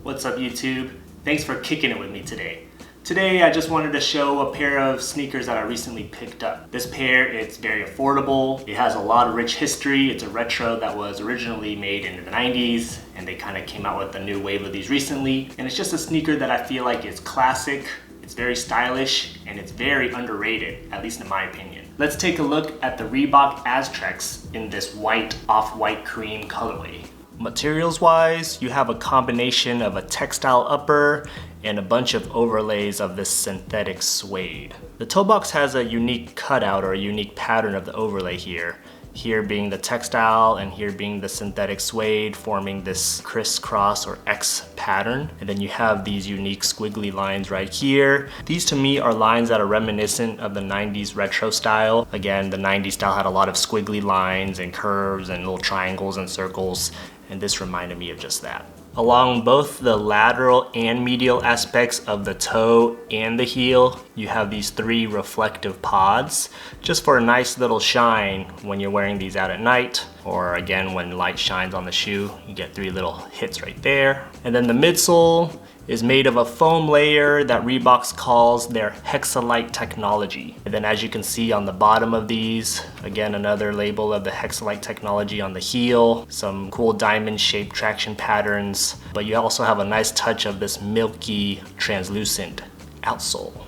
What's up YouTube? Thanks for kicking it with me today. Today I just wanted to show a pair of sneakers that I recently picked up. This pair, it's very affordable. It has a lot of rich history. It's a retro that was originally made in the 90s and they kind of came out with a new wave of these recently. And it's just a sneaker that I feel like is classic. It's very stylish and it's very underrated, at least in my opinion. Let's take a look at the Reebok Aztreks in this white, off-white cream colorway. Materials wise, you have a combination of a textile upper and a bunch of overlays of this synthetic suede. The toe box has a unique cutout or a unique pattern of the overlay here. Here being the textile and here being the synthetic suede, forming this crisscross or X pattern. And then you have these unique squiggly lines right here. These to me are lines that are reminiscent of the 90s retro style. Again, the 90s style had a lot of squiggly lines and curves and little triangles and circles. And this reminded me of just that. Along both the lateral and medial aspects of the toe and the heel, you have these three reflective pods, just for a nice little shine when you're wearing these out at night, or again, when light shines on the shoe, you get three little hits right there. And then the midsole is made of a foam layer that Reebok calls their Hexalite technology. And then as you can see on the bottom of these, again, another label of the Hexalite technology on the heel, some cool diamond shaped traction patterns, but you also have a nice touch of this milky, translucent outsole.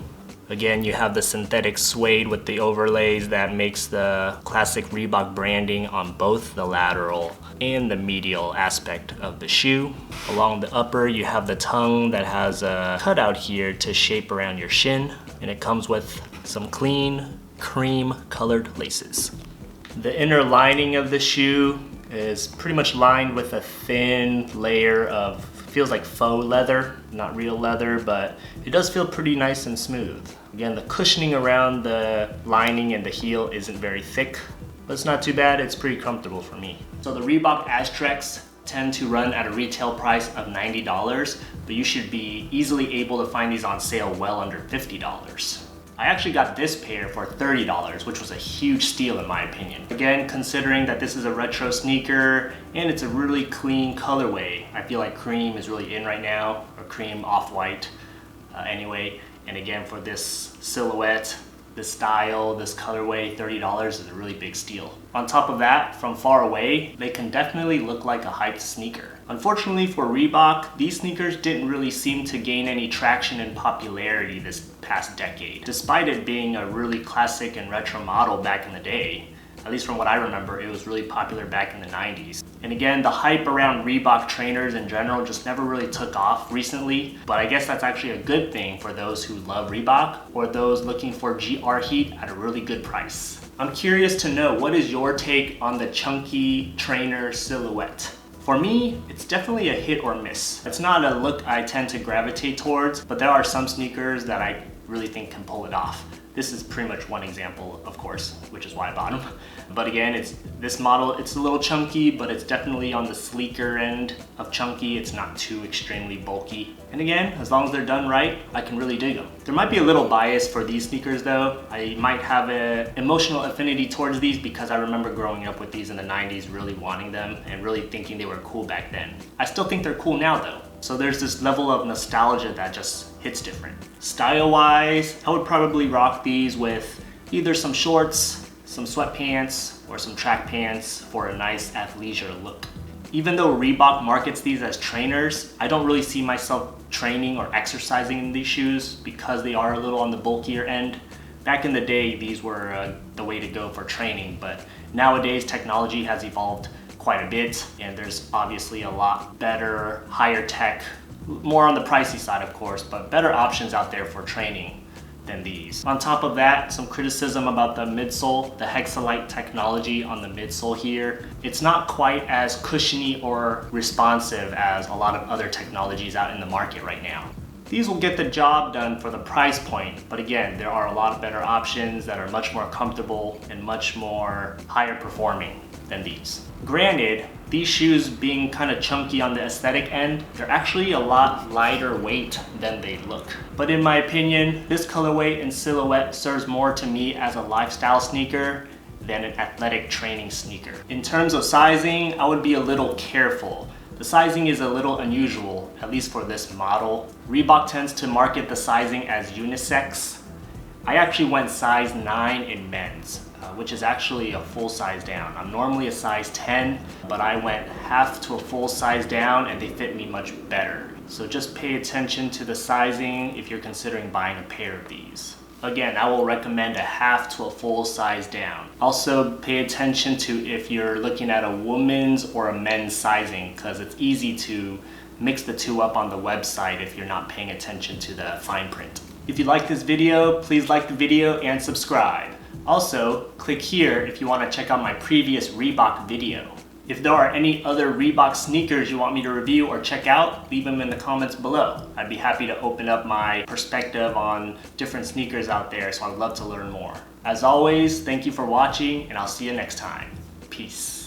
Again, you have the synthetic suede with the overlays that makes the classic Reebok branding on both the lateral and the medial aspect of the shoe. Along the upper, you have the tongue that has a cutout here to shape around your shin, and it comes with some clean, cream colored laces. The inner lining of the shoe is pretty much lined with a thin layer of, feels like faux leather, not real leather, but it does feel pretty nice and smooth. Again, the cushioning around the lining and the heel isn't very thick, but it's not too bad. It's pretty comfortable for me. So the Reebok Aztreks tend to run at a retail price of $90, but you should be easily able to find these on sale well under $50. I actually got this pair for $30, which was a huge steal in my opinion. Again, considering that this is a retro sneaker and it's a really clean colorway, I feel like cream is really in right now, or cream off-white anyway. And again, for this silhouette, this style, this colorway, $30 is a really big steal. On top of that, from far away, they can definitely look like a hyped sneaker. Unfortunately for Reebok, these sneakers didn't really seem to gain any traction and popularity this past decade. Despite it being a really classic and retro model back in the day, at least from what I remember, it was really popular back in the 90s. And again, the hype around Reebok trainers in general just never really took off recently, but I guess that's actually a good thing for those who love Reebok or those looking for GR heat at a really good price. I'm curious to know, what is your take on the chunky trainer silhouette? For me, it's definitely a hit or miss. It's not a look I tend to gravitate towards, but there are some sneakers that I really think can pull it off. This is pretty much one example, of course, which is why I bought them. But again, this model, it's a little chunky, but it's definitely on the sleeker end of chunky. It's not too extremely bulky. And again, as long as they're done right, I can really dig them. There might be a little bias for these sneakers though. I might have an emotional affinity towards these because I remember growing up with these in the 90s, really wanting them and really thinking they were cool back then. I still think they're cool now though. So there's this level of nostalgia that just hits different. Style-wise, I would probably rock these with either some shorts, some sweatpants, or some track pants for a nice athleisure look. Even though Reebok markets these as trainers, I don't really see myself training or exercising in these shoes because they are a little on the bulkier end. Back in the day, these were the way to go for training, but nowadays technology has evolved quite a bit, and there's obviously a lot better, higher tech, more on the pricey side of course, but better options out there for training than these. On top of that, some criticism about the midsole, the Hexalite technology on the midsole here. It's not quite as cushiony or responsive as a lot of other technologies out in the market right now. These will get the job done for the price point, but again, there are a lot of better options that are much more comfortable and much more higher performing than these. Granted, these shoes being kind of chunky on the aesthetic end, they're actually a lot lighter weight than they look. But in my opinion, this colorway and silhouette serves more to me as a lifestyle sneaker than an athletic training sneaker. In terms of sizing, I would be a little careful. The sizing is a little unusual, at least for this model. Reebok tends to market the sizing as unisex. I actually went size 9 in men's, which is actually a full size down. I'm normally a size 10, but I went half to a full size down and they fit me much better. So just pay attention to the sizing if you're considering buying a pair of these. Again, I will recommend a half to a full size down. Also pay attention to if you're looking at a woman's or a men's sizing, because it's easy to mix the two up on the website if you're not paying attention to the fine print. If you like this video, please like the video and subscribe. Also, click here if you want to check out my previous Reebok video. If there are any other Reebok sneakers you want me to review or check out, leave them in the comments below. I'd be happy to open up my perspective on different sneakers out there, so I'd love to learn more. As always, thank you for watching, and I'll see you next time. Peace.